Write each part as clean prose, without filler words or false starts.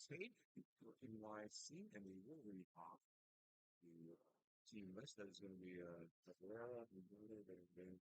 tape for NYC, and we will read off the team list. That is going to be Herrera, Muguruza, and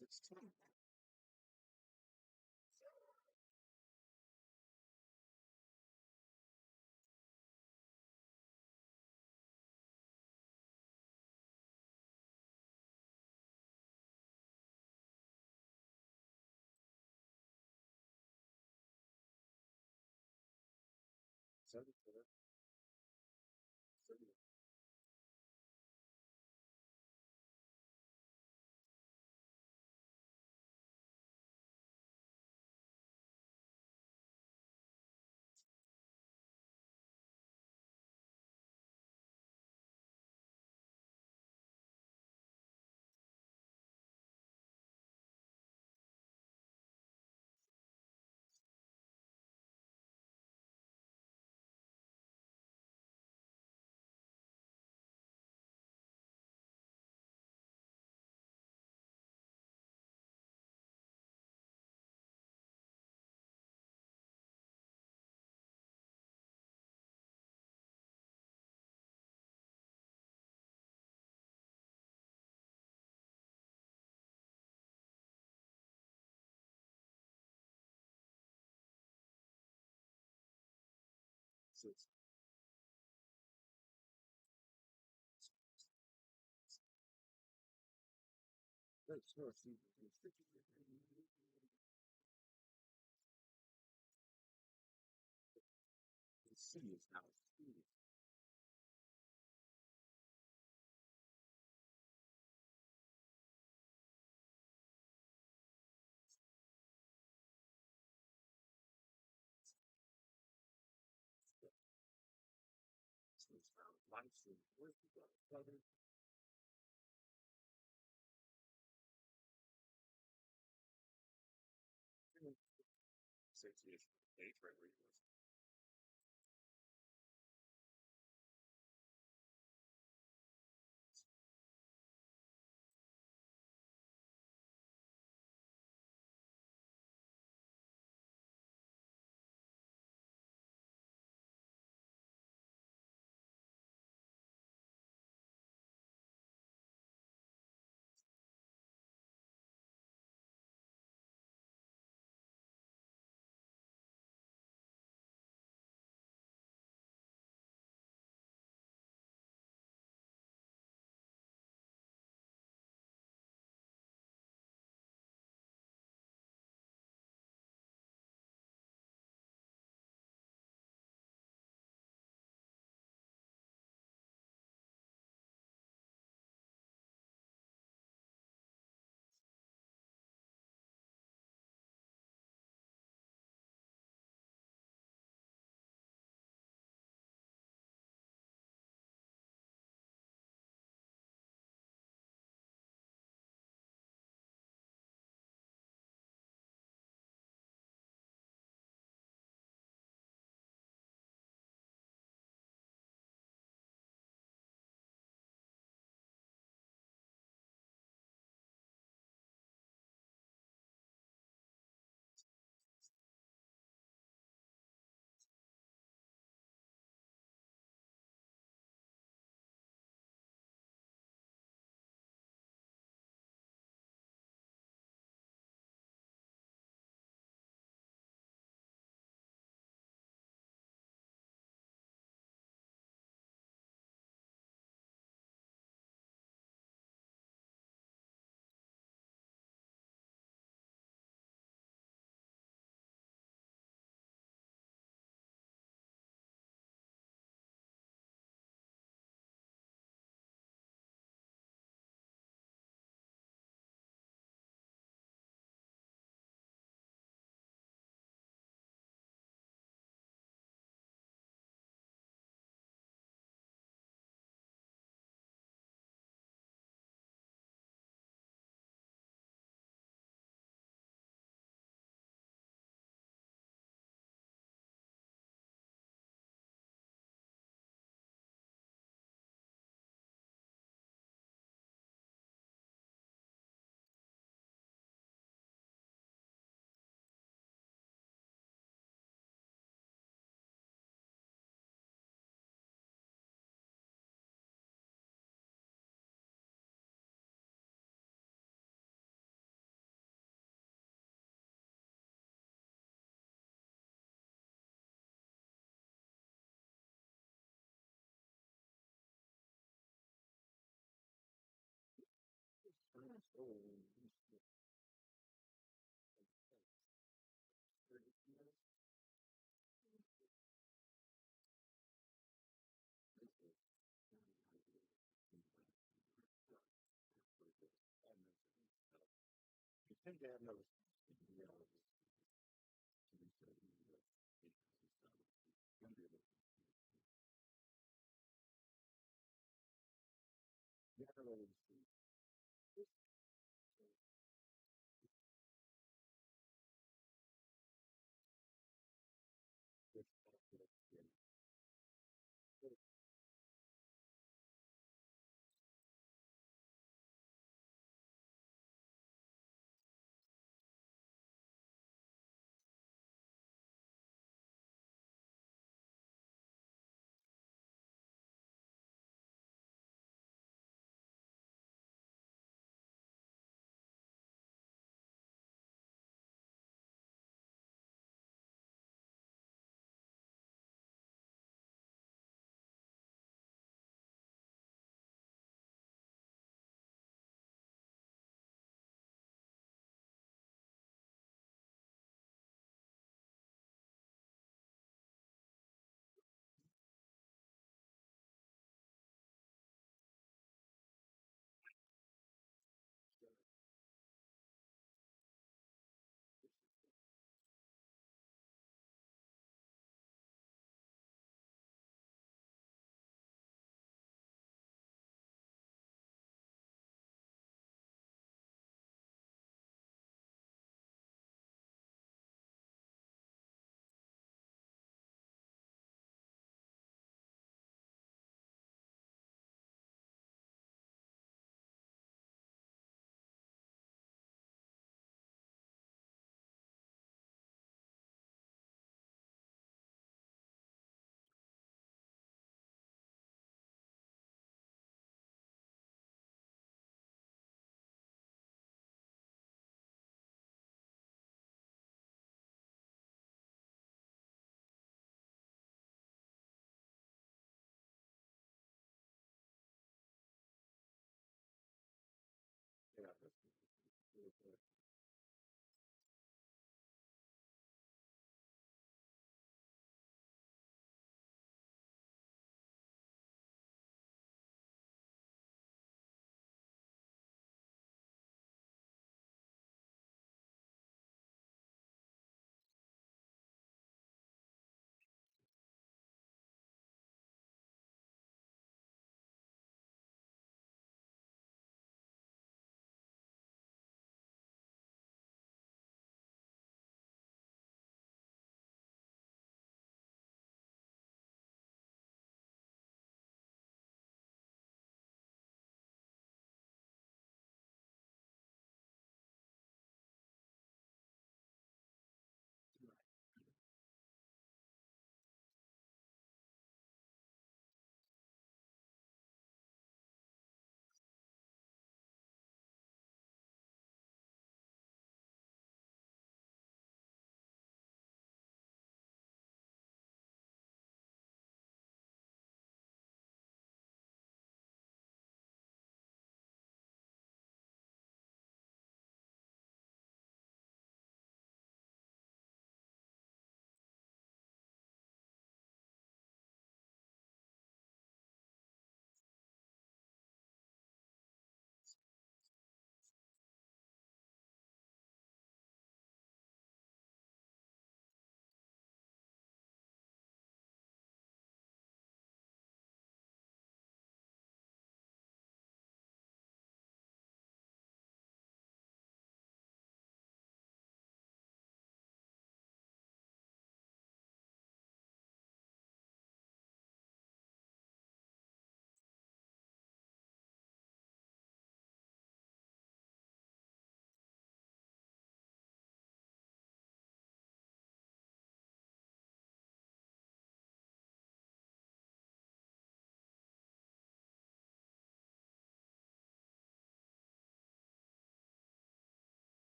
16. Seven, 6. Let's go see. The C is now C. So it's now life. So where's the brother? Association with age right where he was. You think they have no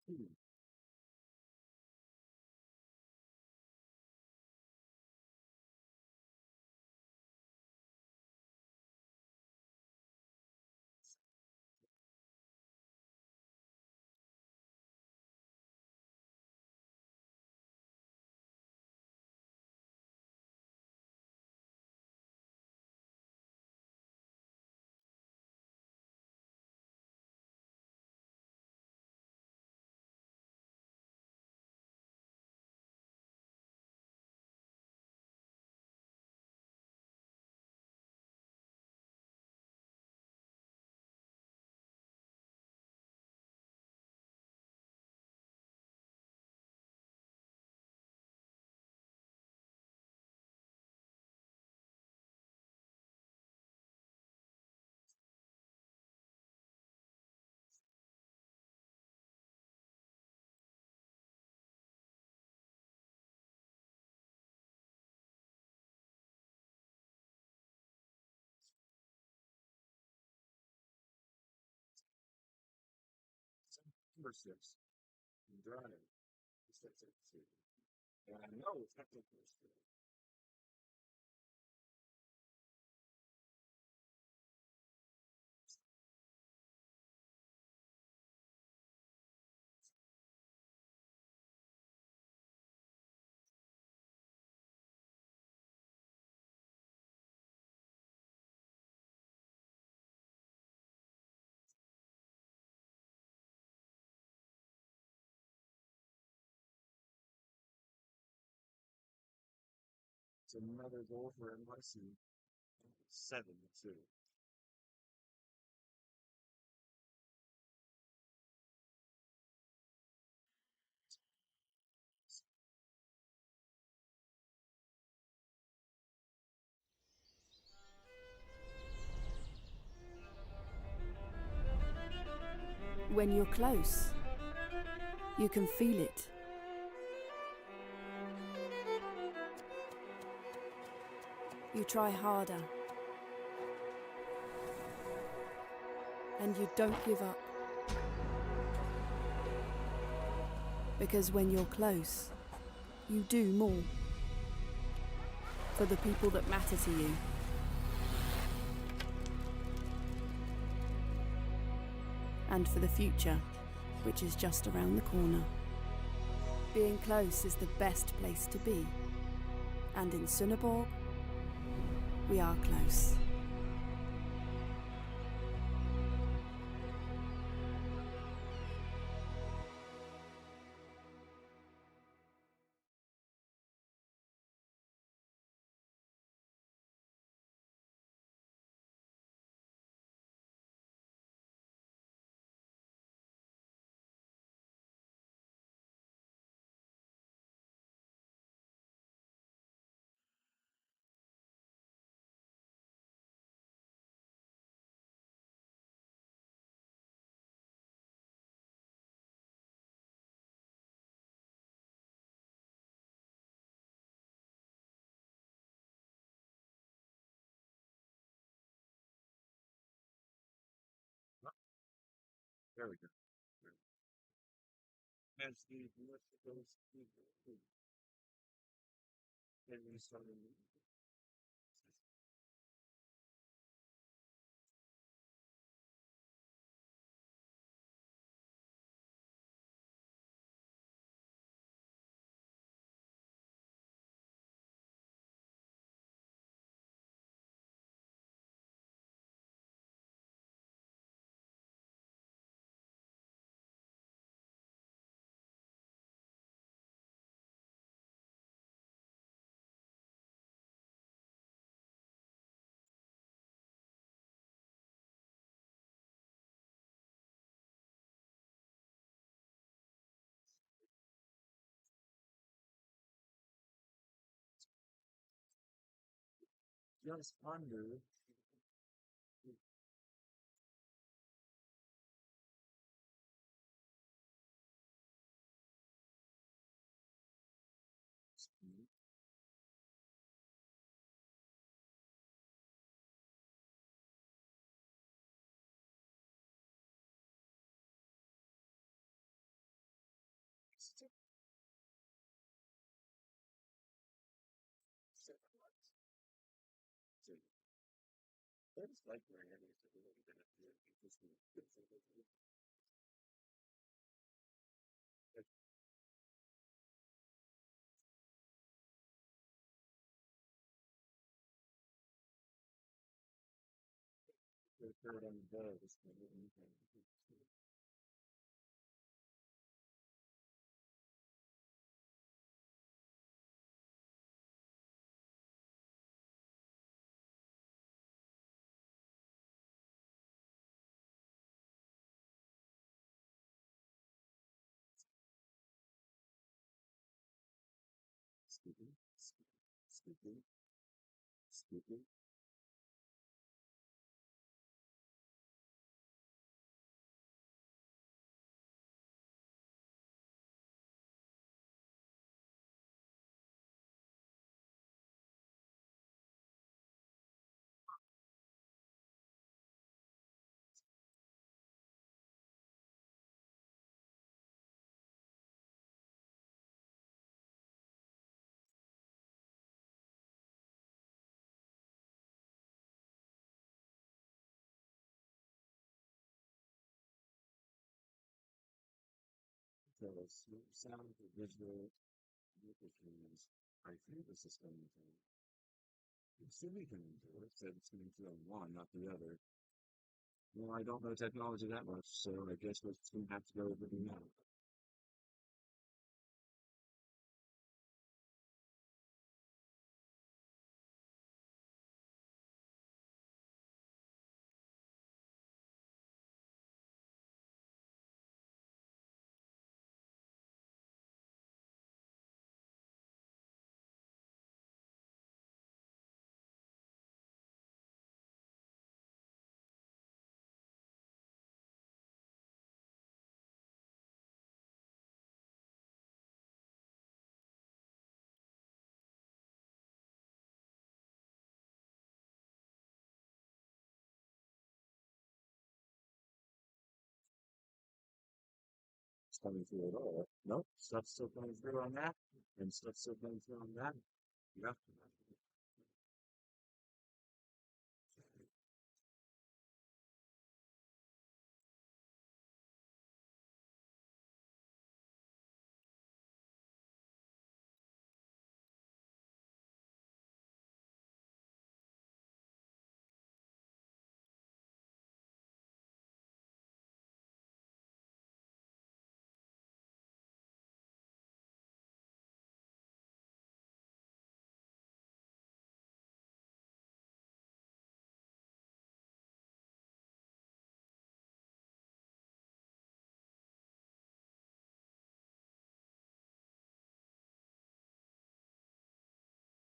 Hmm. Number six, drive. Six, six, six. And I know it's not the first thing. It's another goal for NYC. 7-2. When you're close, you can feel it. You try harder. And you don't give up. Because when you're close, you do more. For the people that matter to you. And for the future, which is just around the corner. Being close is the best place to be. And in Sunneborg, we are close. There we go. As the list goes, and we started. Just under. So that's like where it is a little bit of the interesting. The third on the board is the speaking, speaking, speaking. So it's sound, visual, because I think the system can, assuming can do it, said it's going to do one, not the other. Well, I don't know technology that much, so I guess we're just going to have to go with it now. It's coming through at all. Nope, stuff's still coming through on that, and stuff's still coming through on that. Yep.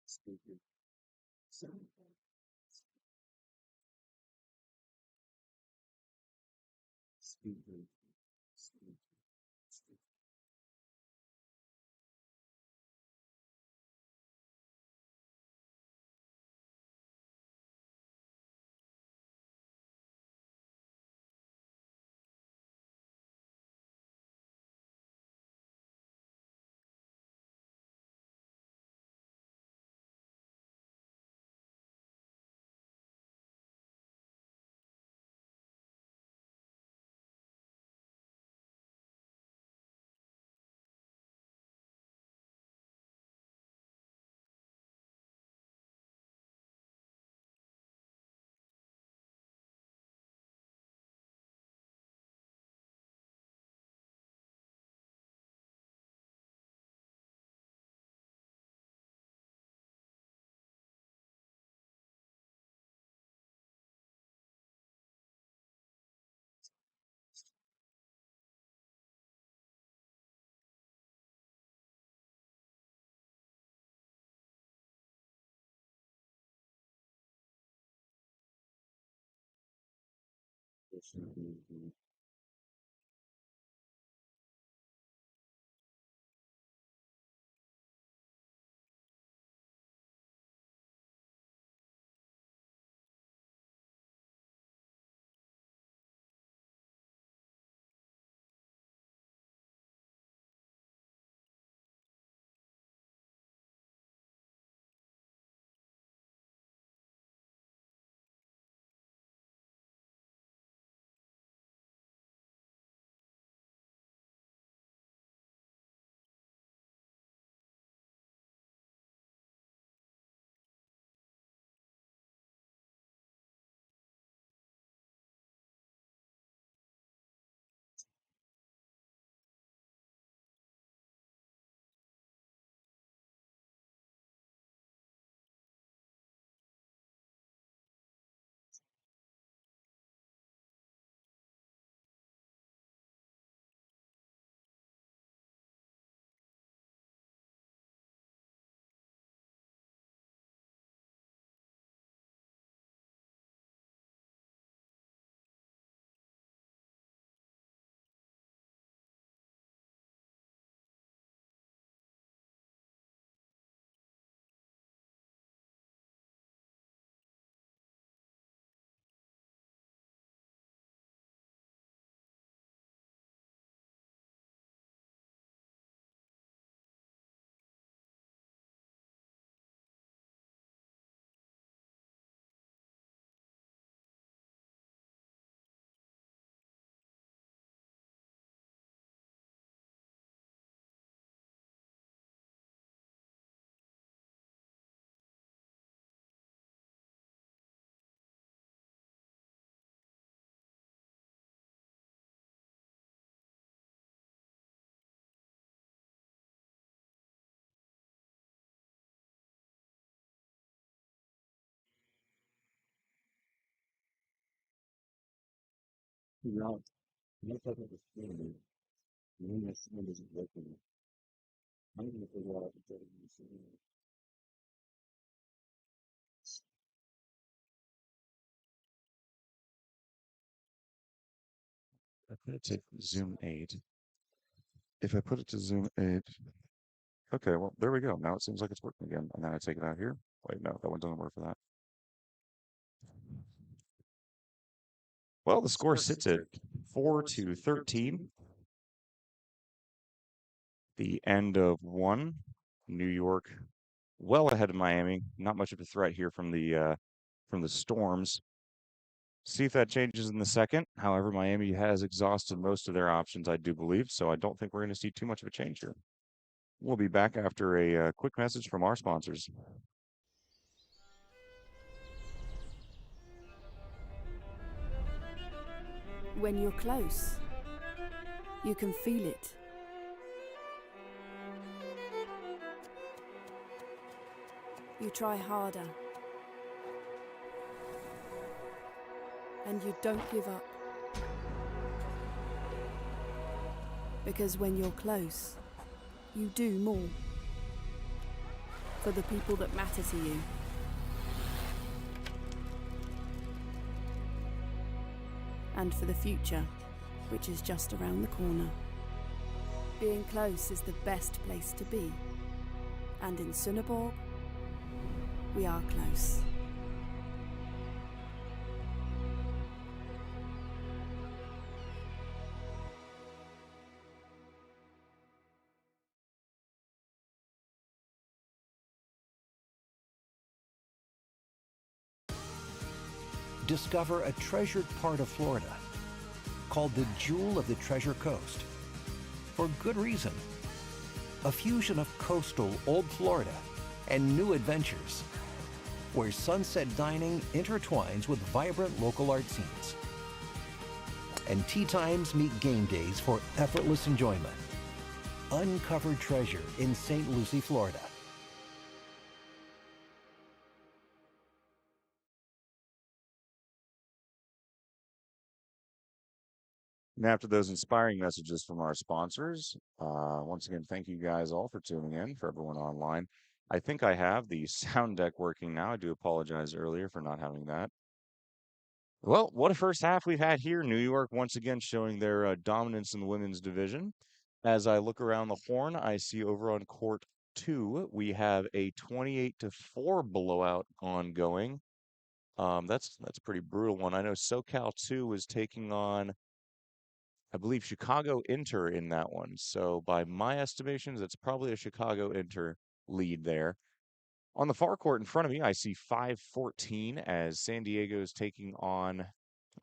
Speaking, speaking, speaking, speaking. It should be figure out what type of thing when my sound isn't working. I'm going to figure out if it's I put it to Zoom 8. If I put it to Zoom 8, okay, well, there we go. Now it seems like it's working again. And then I take it out here. Wait, no, that one doesn't work for that. Well, the score sits at 4-13. The end of one. New York well ahead of Miami. Not much of a threat here from the Storms. See if that changes in the second. However, Miami has exhausted most of their options, I do believe, so I don't think we're going to see too much of a change here. We'll be back after a quick message from our sponsors. When you're close, you can feel it. You try harder. And you don't give up. Because when you're close, you do more. For the people that matter to you. And for the future, which is just around the corner. Being close is the best place to be. And in Sunneborg, we are close. Discover a treasured part of Florida called the Jewel of the Treasure Coast. For good reason. A fusion of coastal old Florida and new adventures, where sunset dining intertwines with vibrant local art scenes. And tea times meet game days for effortless enjoyment. Uncovered treasure in St. Lucie, Florida. And after those inspiring messages from our sponsors, once again, thank you guys all for tuning in, for everyone online. I think I have the sound deck working now. I do apologize earlier for not having that. Well, what a first half we've had here. New York once again showing their dominance in the women's division. As I look around the horn, I see over on court two, we have a 28-4 blowout ongoing. That's a pretty brutal one. I know SoCal 2 is taking on, I believe, Chicago Inter in that one. So by my estimations, it's probably a Chicago Inter lead there. On the far court in front of me, I see 5-14 as San Diego's taking on.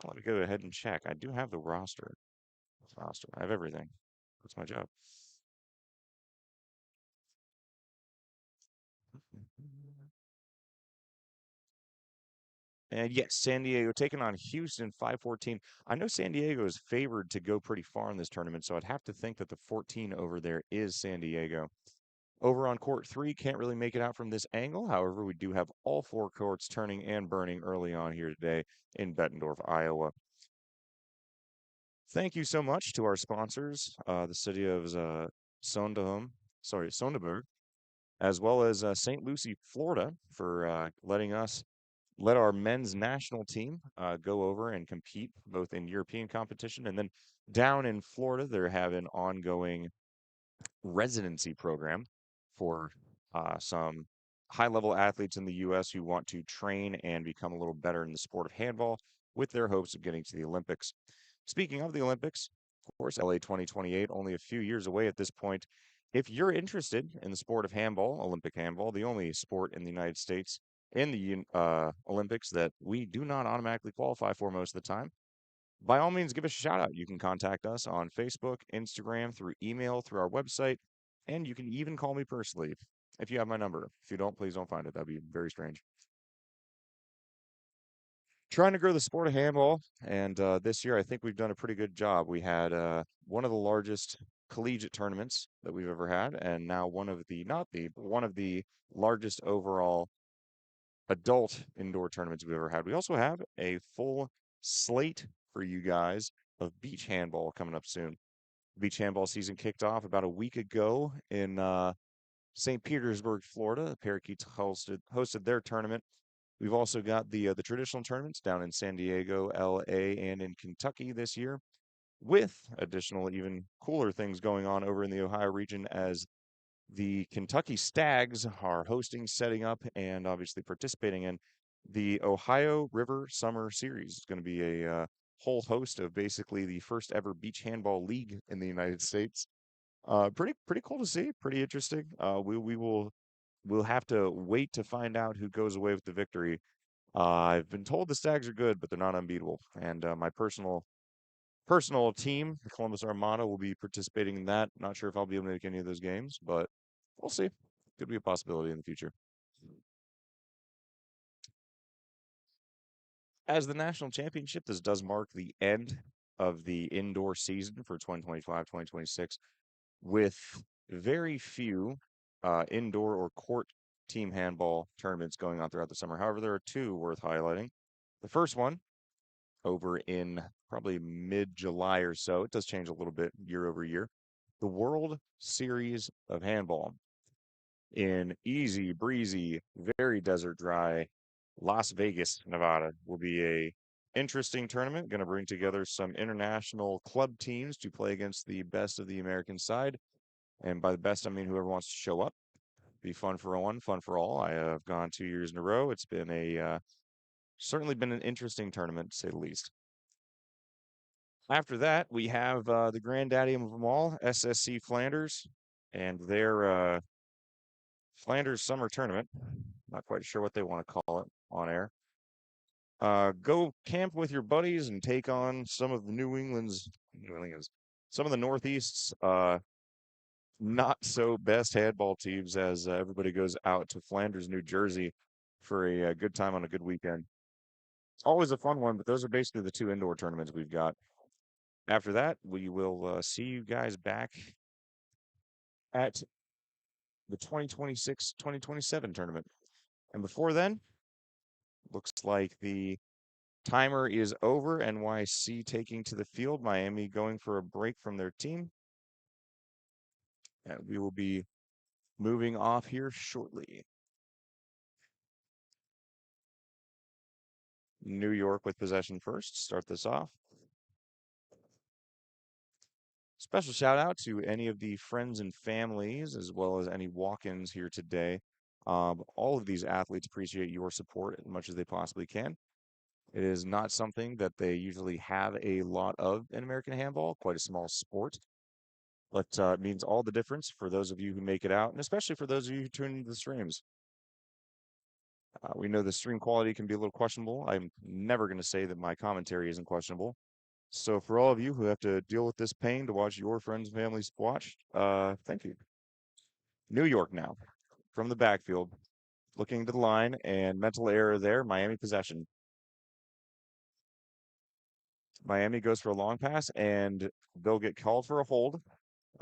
Let me go ahead and check. I do have the roster. Roster. I have everything. That's my job. And yes, San Diego taking on Houston 5-14. I know San Diego is favored to go pretty far in this tournament, so I'd have to think that the 14 over there is San Diego. Over on court three, can't really make it out from this angle. However, we do have all four courts turning and burning early on here today in Bettendorf, Iowa. Thank you so much to our sponsors, the city of Sonderburg, as well as St. Lucie, Florida, for let our men's national team go over and compete both in European competition and then down in Florida. They're having ongoing residency program for some high-level athletes in the U.S. who want to train and become a little better in the sport of handball with their hopes of getting to the Olympics. Speaking of the Olympics, of course, LA 2028, only a few years away at this point. If you're interested in the sport of handball, Olympic handball, the only sport in the United States in the Olympics that we do not automatically qualify for most of the time, by all means, give us a shout out. You can contact us on Facebook, Instagram, through email, through our website, and you can even call me personally if you have my number. If you don't, please don't find it. That'd be very strange. Trying to grow the sport of handball, and this year I think we've done a pretty good job. We had one of the largest collegiate tournaments that we've ever had, and now one of the not the but one of the largest overall adult indoor tournaments we've ever had. We also have a full slate for you guys of beach handball coming up soon. Beach handball season kicked off about a week ago in St. Petersburg, Florida. The Parakeets hosted their tournament. We've also got the traditional tournaments down in San Diego, LA, and in Kentucky this year, with additional, even cooler things going on over in the Ohio region as the Kentucky Stags are hosting, setting up, and obviously participating in the Ohio River Summer Series. It's going to be a whole host of basically the first ever beach handball league in the United States. Pretty cool to see. Pretty interesting. We'll have to wait to find out who goes away with the victory. I've been told the Stags are good, but they're not unbeatable. And my personal team, the Columbus Armada, will be participating in that. Not sure if I'll be able to make any of those games, but we'll see. Could be a possibility in the future. As the national championship, this does mark the end of the indoor season for 2025-2026, with very few indoor or court team handball tournaments going on throughout the summer. However, there are two worth highlighting. The first one over in probably mid-July or so. It does change a little bit year over year. The World Series of Handball in easy breezy, very desert dry Las Vegas, Nevada will be a interesting tournament. Going to bring together some international club teams to play against the best of the American side. And by the best, I mean whoever wants to show up. Be fun for one, fun for all. I have gone 2 years in a row. It's been certainly been an interesting tournament, to say the least. After that, we have the granddaddy of them all, SSC Flanders, and their Flanders Summer Tournament. Not quite sure what they want to call it on air. Go camp with your buddies and take on some of the some of the Northeast's not so best handball teams as everybody goes out to Flanders, New Jersey for a good time on a good weekend. It's always a fun one, but those are basically the two indoor tournaments we've got. After that, we will see you guys back at the 2026-2027 tournament. And before then, looks like the timer is over. NYC taking to the field, Miami going for a break from their team. And we will be moving off here shortly. New York with possession first. Start this off. Special shout out to any of the friends and families, as well as any walk-ins here today. All of these athletes appreciate your support as much as they possibly can. It is not something that they usually have a lot of in American handball, quite a small sport. But it means all the difference for those of you who make it out, and especially for those of you who tune into the streams. We know the stream quality can be a little questionable. I'm never going to say that my commentary isn't questionable. So for all of you who have to deal with this pain to watch your friends and families watch, thank you. New York now, from the backfield, looking to the line, and mental error there, Miami possession. Miami goes for a long pass, and they'll get called for a hold.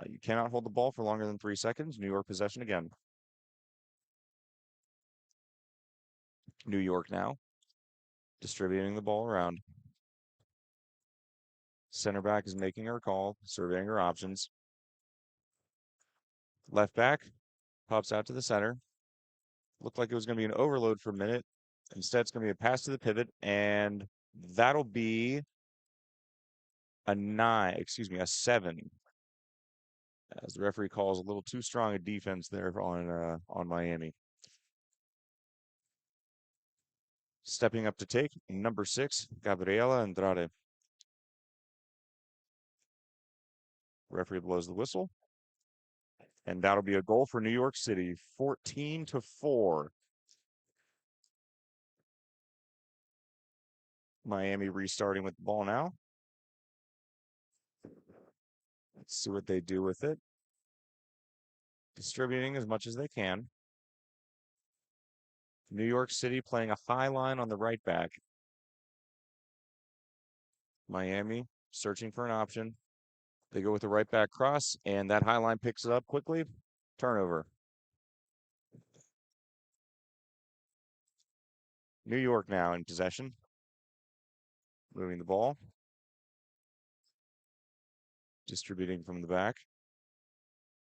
You cannot hold the ball for longer than 3 seconds. New York possession again. New York now, distributing the ball around. Center back is making her call, surveying her options. Left back pops out to the center. Looked like it was going to be an overload for a minute. Instead, it's going to be a pass to the pivot, and that'll be a 7. As the referee calls a little too strong a defense there on Miami. Stepping up to take, number 6, Gabriela Andrade. Referee blows the whistle. And that'll be a goal for New York City, 14-4. Miami restarting with the ball now. Let's see what they do with it. Distributing as much as they can. New York City playing a high line on the right back. Miami searching for an option. They go with the right back cross, and that high line picks it up quickly. Turnover. New York now in possession. Moving the ball. distributing from the back.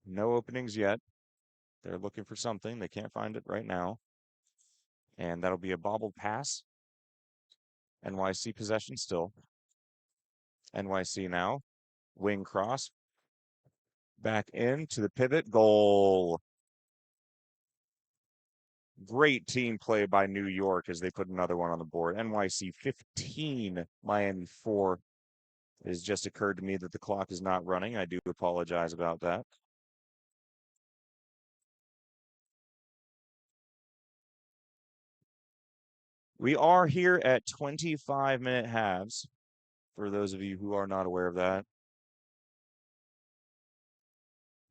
No openings yet. They're looking for something. They can't find it right now. And that'll be a bobbled pass. NYC possession still. NYC now. Wing cross. Back into the pivot. Goal. Great team play by New York as they put another one on the board. NYC 15, Miami 4. It has just occurred to me that the clock is not running. I do apologize about that. We are here at 25-minute halves, for those of you who are not aware of that.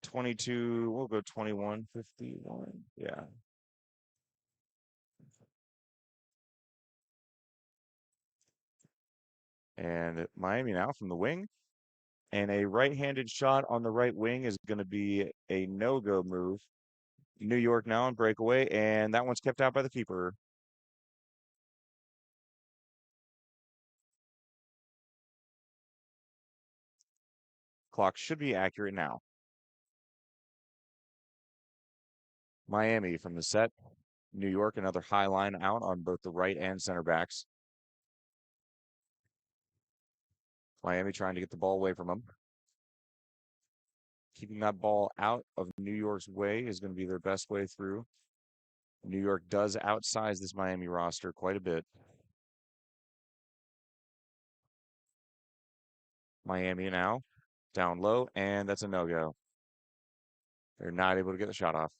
22, we'll go 21:51. Yeah. And Miami now from the wing. And a right-handed shot on the right wing is going to be a no-go move. New York now on breakaway, and that one's kept out by the keeper. Clock should be accurate now. Miami from the set. New York, another high line out on both the right and center backs. Miami trying to get the ball away from them. Keeping that ball out of New York's way is going to be their best way through. New York does outsize this Miami roster quite a bit. Miami now down low, and that's a no-go. They're not able to get the shot off.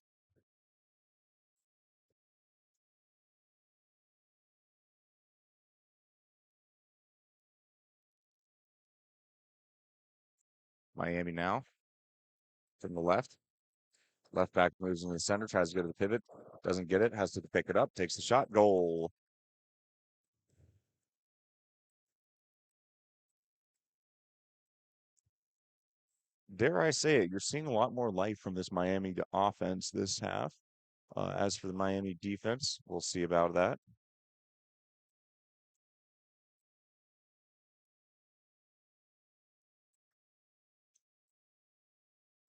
Miami now from the left. Left back moves in the center, tries to go to the pivot, doesn't get it, has to pick it up, takes the shot, goal. Dare I say it, you're seeing a lot more life from this Miami offense this half. As for the Miami defense, we'll see about that.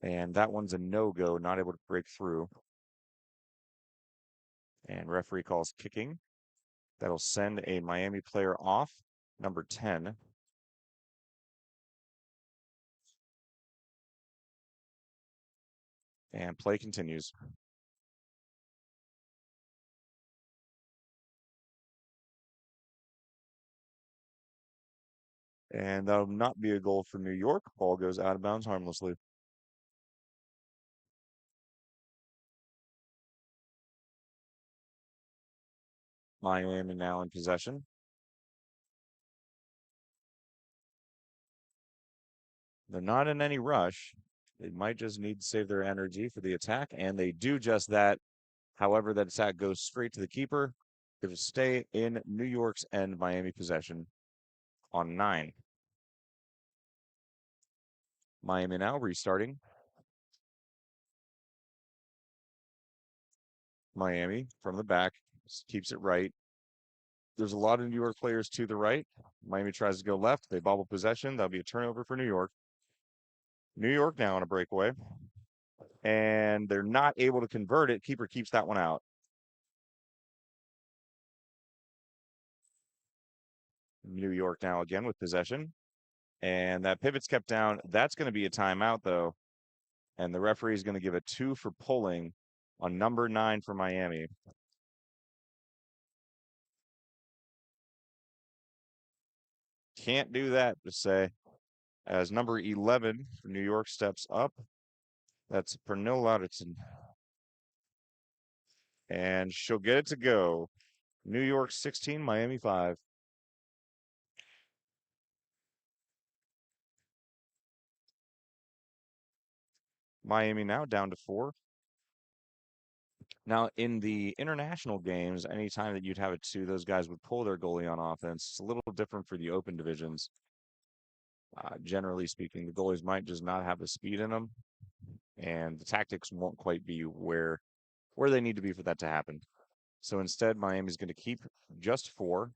And that one's a no-go, not able to break through. And referee calls kicking. That'll send a Miami player off, number 10. And play continues. And that'll not be a goal for New York. Ball goes out of bounds harmlessly. Miami now in possession. They're not in any rush. They might just need to save their energy for the attack, and they do just that. However, that attack goes straight to the keeper. It'll stay in New York's end Miami possession on 9. Miami now restarting. Miami from the back keeps it right. There's a lot of New York players to the right. Miami tries to go left. They bobble possession. That'll be a turnover for New York. New York now on a breakaway. And they're not able to convert it. Keeper keeps that one out. New York now again with possession. And that pivot's kept down. That's going to be a timeout, though. And the referee is going to give a 2 for pulling on number 9 for Miami. Can't do that, to say. As number 11 for New York steps up. That's Pernille Lauritsen. And she'll get it to go. New York 16, Miami 5. Miami now down to 4. Now, in the international games, anytime that you'd have a 2, those guys would pull their goalie on offense. It's a little different for the open divisions. Generally speaking, the goalies might just not have the speed in them, and the tactics won't quite be where they need to be for that to happen. So instead, Miami's going to keep just 4.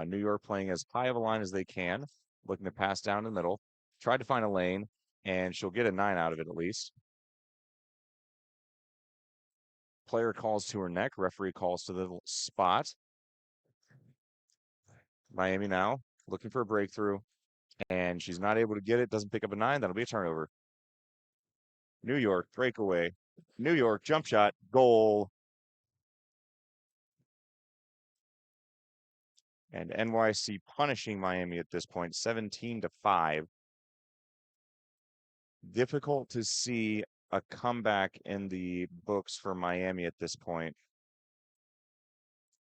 New York playing as high of a line as they can, looking to pass down the middle, try to find a lane, and she'll get a 9 out of it at least. Player calls to her neck. Referee calls to the spot. Miami now looking for a breakthrough, and she's not able to get it. Doesn't pick up a 9. That'll be a turnover. New York breakaway. New York jump shot. Goal. And NYC punishing Miami at this point, 17-5. Difficult to see a comeback in the books for Miami at this point.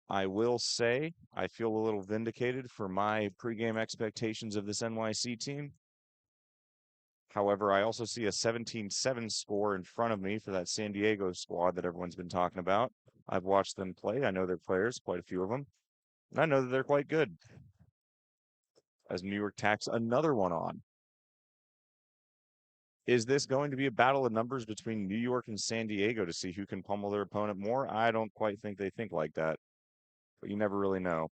I will say I feel a little vindicated for my pregame expectations of this NYC team. However, I also see a 17-7 score in front of me for that San Diego squad that everyone's been talking about. I've watched them play. I know their players, quite a few of them. And I know that they're quite good. As New York tacks another one on. Is this going to be a battle of numbers between New York and San Diego to see who can pummel their opponent more? I don't quite think they think like that, but you never really know.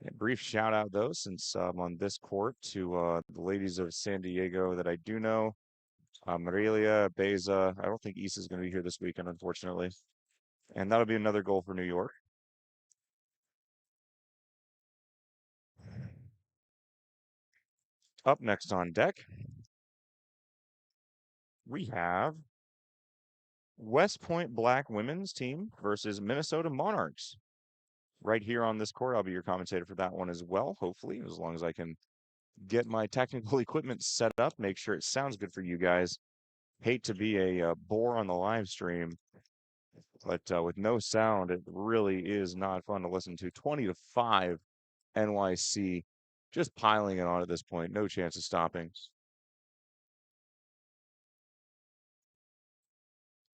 A brief shout out, though, since I'm on this court to the ladies of San Diego that I do know. Marilia, Beza. I don't think Issa's going to be here this weekend, unfortunately. And that'll be another goal for New York. Up next on deck, we have West Point Black women's team versus Minnesota Monarchs. Right here on this court, I'll be your commentator for that one as well, hopefully, as long as I can get my technical equipment set up, make sure it sounds good for you guys. Hate to be a bore on the live stream, but with no sound, it really is not fun to listen to. 20-5 NYC, just piling it on at this point. No chance of stopping.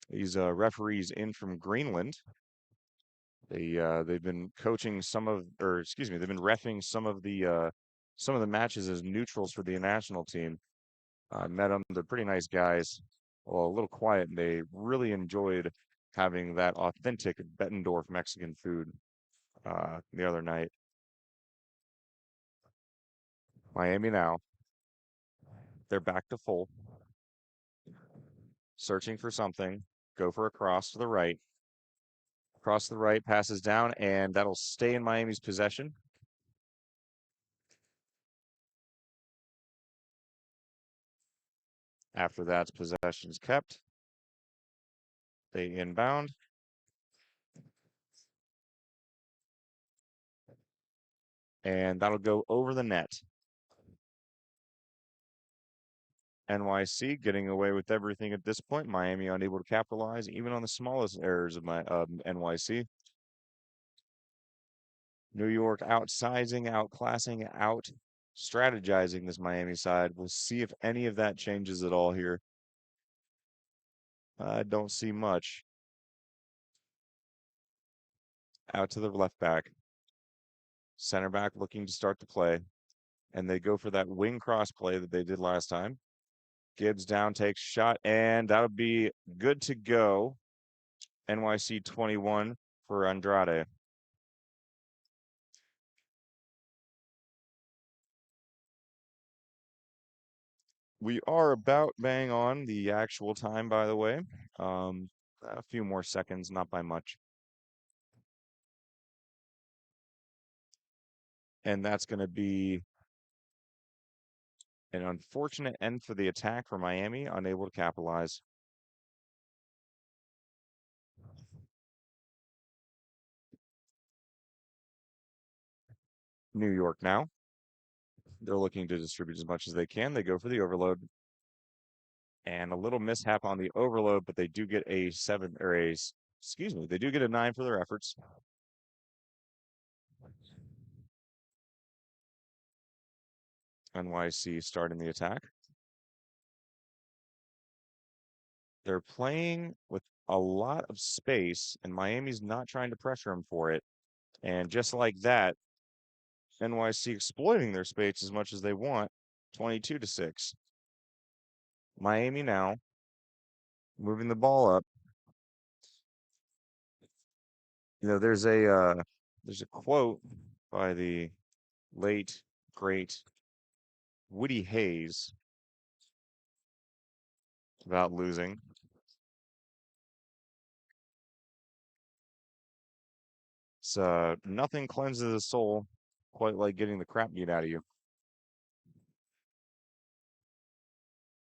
These referees in from Greenland. They've been coaching some of, or excuse me, they've been reffing some of the matches as neutrals for the national team. I met them. They're pretty nice guys. Well, a little quiet, and they really enjoyed having that authentic Bettendorf Mexican food the other night. Miami now. They're back to full. Searching for something. Go for a cross to the right. Cross to the right, passes down, and that'll stay in Miami's possession. After that, possession's kept. They inbound. And that'll go over the net. NYC getting away with everything at this point. Miami unable to capitalize even on the smallest errors of NYC. New York outsizing, outclassing, out strategizing this Miami side. We'll see if any of that changes at all here. I don't see much. Out to the left back. Center back looking to start the play. And they go for that wing cross play that they did last time. Gibbs down, takes shot, and that'll be good to go. NYC 21 for Andrade. We are about bang on the actual time, by the way. A few more seconds, not by much. And that's going to be an unfortunate end for the attack for Miami, unable to capitalize. New York now. They're looking to distribute as much as they can. They go for the overload. And a little mishap on the overload, but they do get a 7 or a, excuse me, they do get a 9 for their efforts. NYC starting the attack. They're playing with a lot of space, and Miami's not trying to pressure them for it. And just like that, NYC exploiting their space as much as they want, 22-6. Miami now moving the ball up. You know, there's a quote by the late great Woody Hayes about losing. It's nothing cleanses the soul quite like getting the crap beat out of you.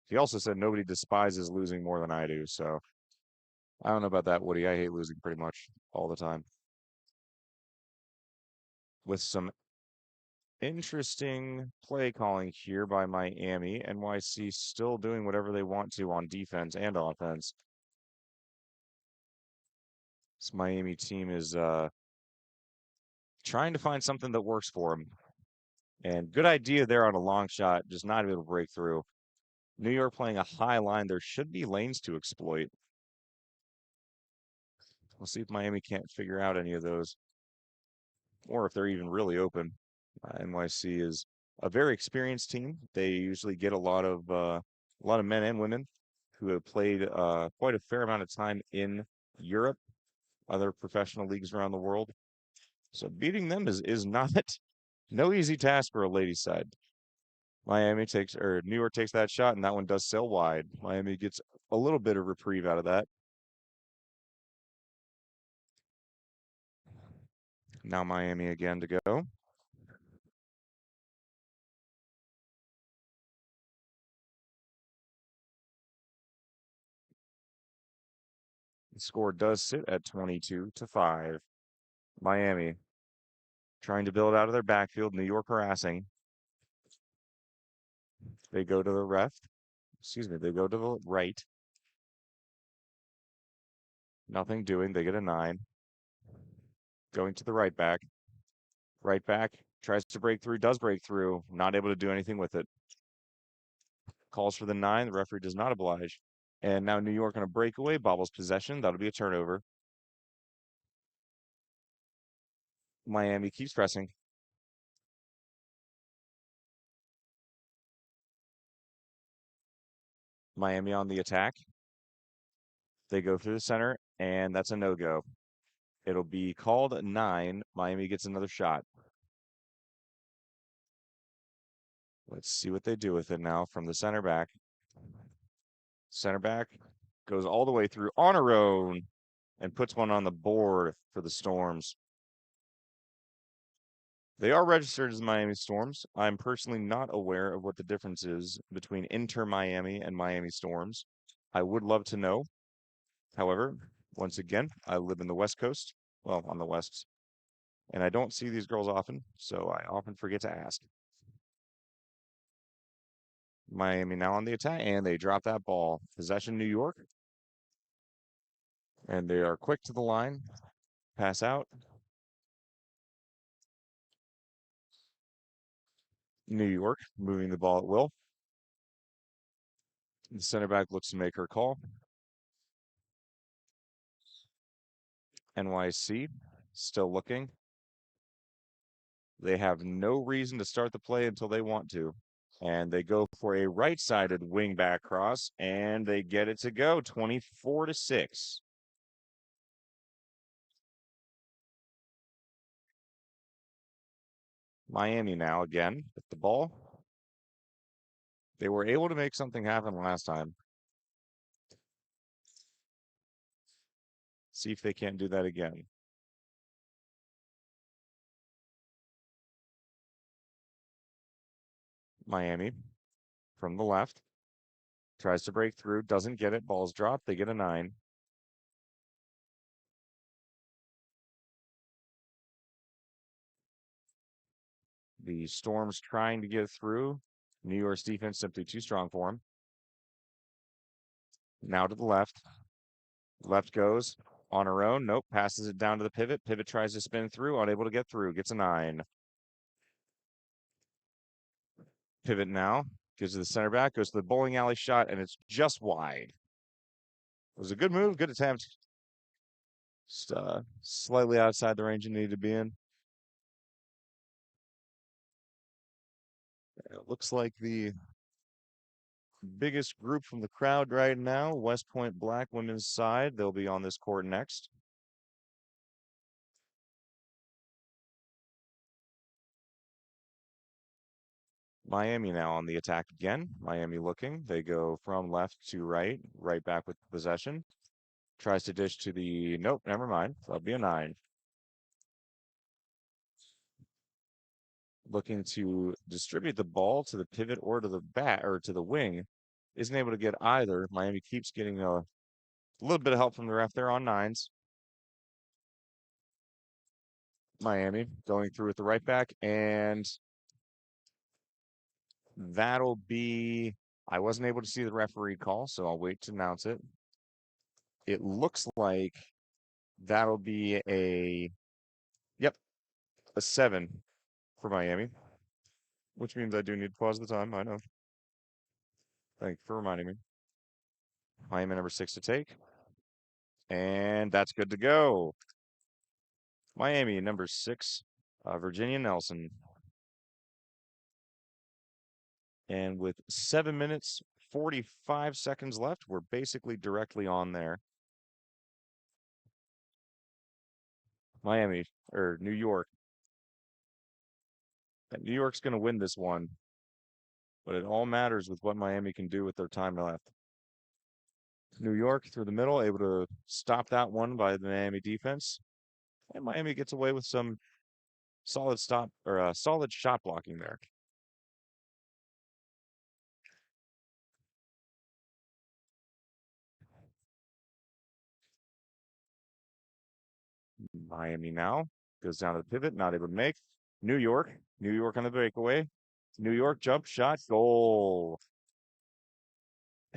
He also said nobody despises losing more than I do, so I don't know about that, Woody. I hate losing pretty much all the time. With some interesting play calling here by Miami. NYC still doing whatever they want to on defense and offense. This Miami team is trying to find something that works for them. And good idea there on a long shot, just not able to break through. New York playing a high line. There should be lanes to exploit. We'll see if Miami can't figure out any of those, or if they're even really open. NYC is a very experienced team. They usually get a lot of men and women who have played quite a fair amount of time in Europe, other professional leagues around the world. So beating them is not no easy task for a ladies' side. New York takes that shot, and that one does sail wide. Miami gets a little bit of reprieve out of that. Now Miami again to go. The score does sit at 22-5. Miami trying to build out of their backfield. New York harassing. They go to the left. Excuse me. They go to the right. Nothing doing. They get a 9. Going to the right back. Right back tries to break through. Does break through. Not able to do anything with it. Calls for the 9. The referee does not oblige. And now New York on a breakaway. Bobbles possession. That'll be a turnover. Miami keeps pressing. Miami on the attack. They go through the center, and that's a no-go. It'll be called 9. Miami gets another shot. Let's see what they do with it now from the center back. Center back goes all the way through on her own and puts one on the board for the Storms. They are registered as Miami Storms. I'm personally not aware of what the difference is between Inter Miami and Miami Storms. I would love to know. However, once again, I live in the West Coast, well, on the West, and I don't see these girls often, so I often forget to ask. Miami now on the attack, and they drop that ball. Possession, New York. And they are quick to the line. Pass out. New York moving the ball at will. The center back looks to make her call. NYC still looking. They have no reason to start the play until they want to. And they go for a right-sided wing back cross, and they get it to go 24-6. Miami now again with the ball. They were able to make something happen last time. See if they can't do that again. Miami from the left. Tries to break through, doesn't get it. Ball's dropped. They get a 9. The Storm's trying to get through. New York's defense simply too strong for him. Now to the left. Left goes on her own. Nope. Passes it down to the pivot. Pivot tries to spin through. Unable to get through. Gets a 9. Pivot now. Gives to the center back. Goes to the bowling alley shot, and it's just wide. It was a good move. Good attempt. Just slightly outside the range it needed to be in. It looks like the biggest group from the crowd right now, West Point Black women's side. They'll be on this court next. Miami now on the attack again. Miami looking. They go from left to right, right back with possession. Tries to dish to the, nope, never mind. That'll be a 9. Looking to distribute the ball to the pivot or to the bat or to the wing. Isn't able to get either. Miami keeps getting a little bit of help from the ref there on 9s. Miami going through with the right back, and that'll be. I wasn't able to see the referee call, so I'll wait to announce it. It looks like that'll be yep, a 7 for Miami, which means I do need to pause the time. I know. Thank you for reminding me. Miami number 6 to take, and that's good to go. Miami number 6, Virginia Nelson. And with 7 minutes, 45 seconds left, we're basically directly on there. Miami, or New York. New York's going to win this one, but it all matters with what Miami can do with their time left. New York through the middle, able to stop that one by the Miami defense. And Miami gets away with some solid solid shot blocking there. Miami now goes down to the pivot, not able to make. New York on the breakaway. New York jump shot, goal.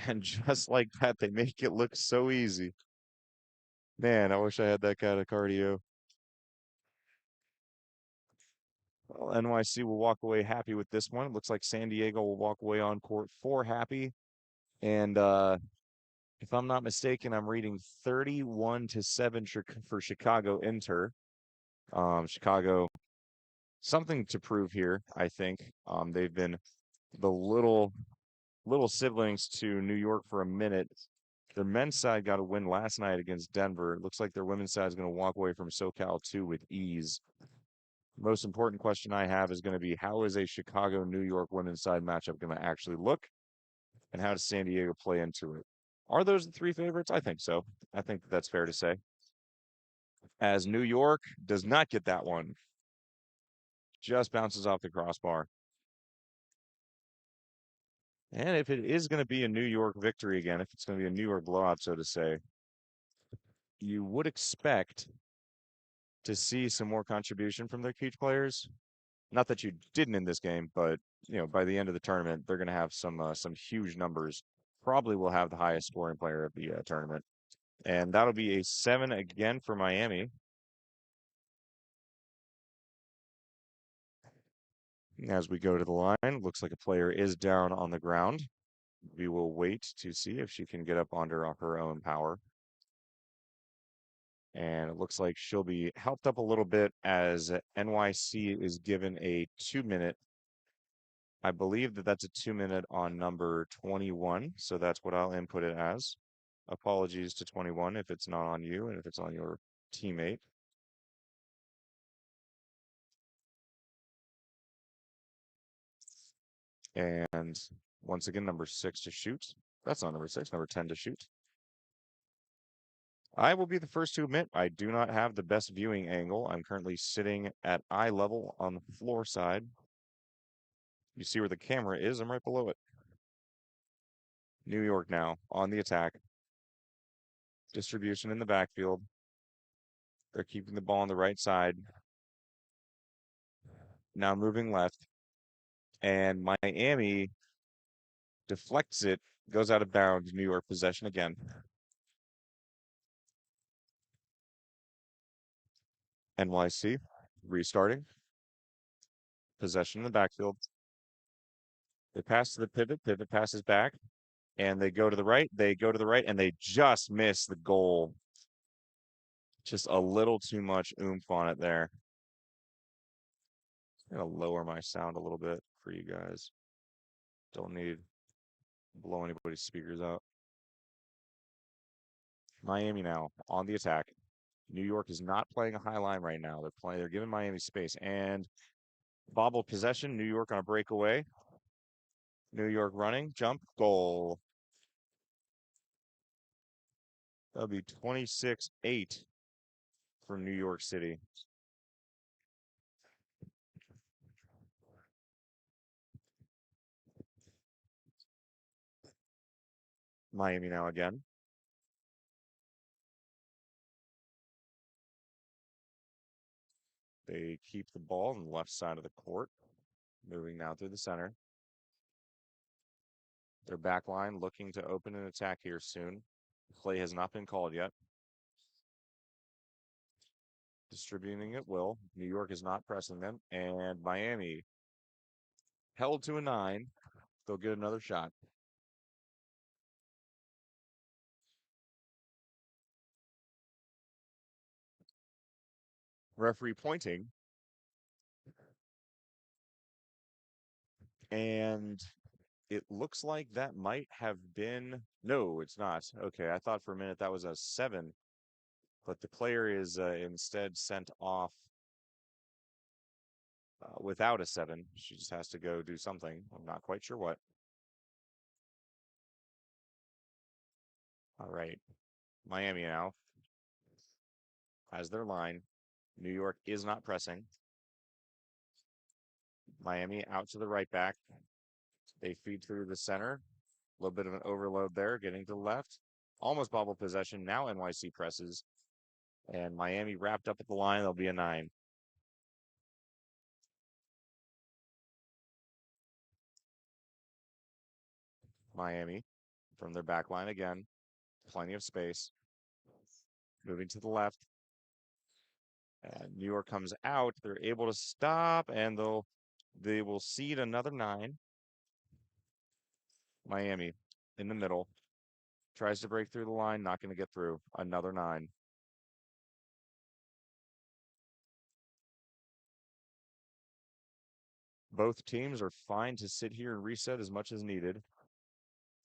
And just like that, they make it look so easy. Man, I wish I had that kind of cardio. Well, NYC will walk away happy with this one. It looks like San Diego will walk away on court 4 happy. And if I'm not mistaken, I'm reading 31-7 for Chicago Inter. Chicago, something to prove here, I think. They've been the little siblings to New York for a minute. Their men's side got a win last night against Denver. It looks like their women's side is going to walk away from SoCal 2 with ease. Most important question I have is going to be, how is a Chicago-New York women's side matchup going to actually look? And how does San Diego play into it? Are those the 3 favorites? I think so. I think that's fair to say. As New York does not get that one. Just bounces off the crossbar. And if it is going to be a New York victory again, if it's going to be a New York blowout, so to say, you would expect to see some more contribution from their key players. Not that you didn't in this game, but by the end of the tournament, they're going to have some huge numbers. Probably will have the highest scoring player of the tournament, and that'll be a 7 again for Miami. As we go to the line, looks like a player is down on the ground. We will wait to see if she can get up under her own power. And it looks like she'll be helped up a little bit as NYC is given a 2-minute. I believe that's a 2-minute on number 21. So that's what I'll input it as. Apologies to 21 if it's not on you and if it's on your teammate. And once again, number 6 to shoot. That's not number 6, number 10 to shoot. I will be the first to admit I do not have the best viewing angle. I'm currently sitting at eye level on the floor side. You see where the camera is? I'm right below it. New York now on the attack. Distribution in the backfield. They're keeping the ball on the right side. Now moving left. And Miami deflects it, goes out of bounds. New York possession again. NYC restarting. Possession in the backfield. They pass to the pivot. Pivot passes back. And they go to the right. They go to the right, and they just miss the goal. Just a little too much oomph on it there. I'm going to lower my sound a little bit for you guys. Don't need to blow anybody's speakers out. Miami now on the attack. New York is not playing a high line right now. They're giving Miami space. And bobble possession. New York on a breakaway. New York running, jump, goal. That'll be 26-8 for New York City. Miami now again. They keep the ball on the left side of the court, moving now through the center. Their back line looking to open an attack here soon. Play has not been called yet. Distributing at will. New York is not pressing them. And Miami held to a 9. They'll get another shot. Referee pointing. And it looks like that might have been. No, it's not. Okay, I thought for a minute that was a 7. But the player is instead sent off without a 7. She just has to go do something. I'm not quite sure what. All right. Miami now has their line. New York is not pressing. Miami out to the right back. They feed through the center. A little bit of an overload there, getting to the left. Almost bobble possession. Now NYC presses. And Miami wrapped up at the line. There'll be a 9. Miami from their back line again. Plenty of space. Moving to the left. And New York comes out. They're able to stop, and they will cede another 9. Miami in the middle. Tries to break through the line. Not going to get through. Another 9. Both teams are fine to sit here and reset as much as needed.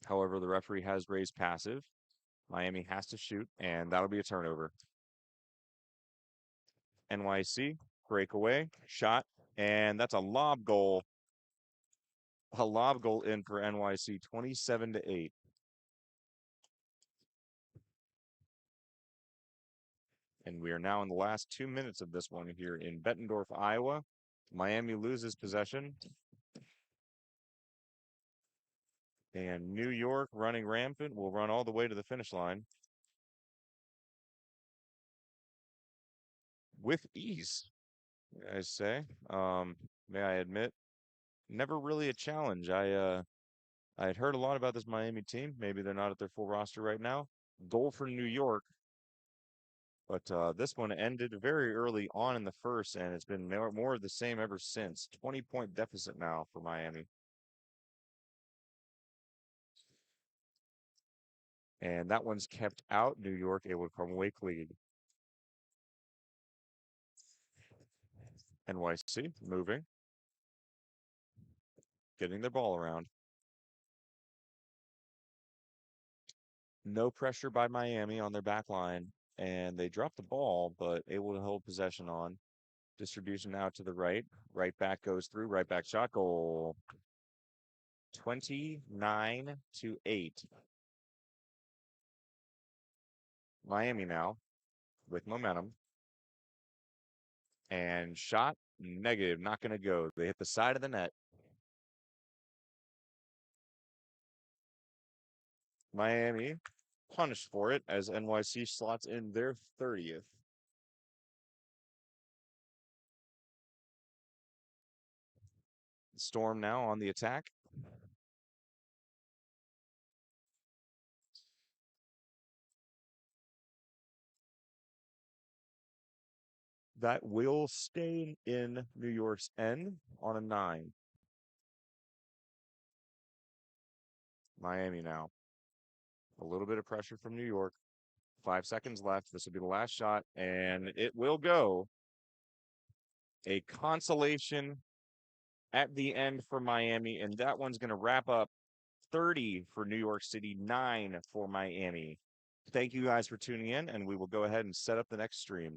However, the referee has raised passive. Miami has to shoot, and that'll be a turnover. NYC, breakaway, shot, and that's a lob goal. A lob goal in for NYC, 27-8. And we are now in the last 2 minutes of this one here in Bettendorf, Iowa. Miami loses possession. And New York, running rampant, will run all the way to the finish line with ease, I say. May I admit, never really a challenge. I had heard a lot about this Miami team. Maybe they're not at their full roster right now. Goal for New York. But this one ended very early on in the first, and it's been more of the same ever since. 20-point deficit now for Miami. And that one's kept out. New York able to come away clean. NYC moving. Getting their ball around. No pressure by Miami on their back line. And they dropped the ball, but able to hold possession on. Distribution out to the right. Right back goes through. Right back shot goal. 29-8. Miami now with momentum. And shot negative. Not going to go. They hit the side of the net. Miami punished for it as NYC slots in their 30th. Storm now on the attack. That will stay in New York's end on a 9. Miami now. A little bit of pressure from New York. 5 seconds left. This will be the last shot, and it will go. A consolation at the end for Miami, and that one's going to wrap up 30 for New York City, 9 for Miami. Thank you guys for tuning in, and we will go ahead and set up the next stream.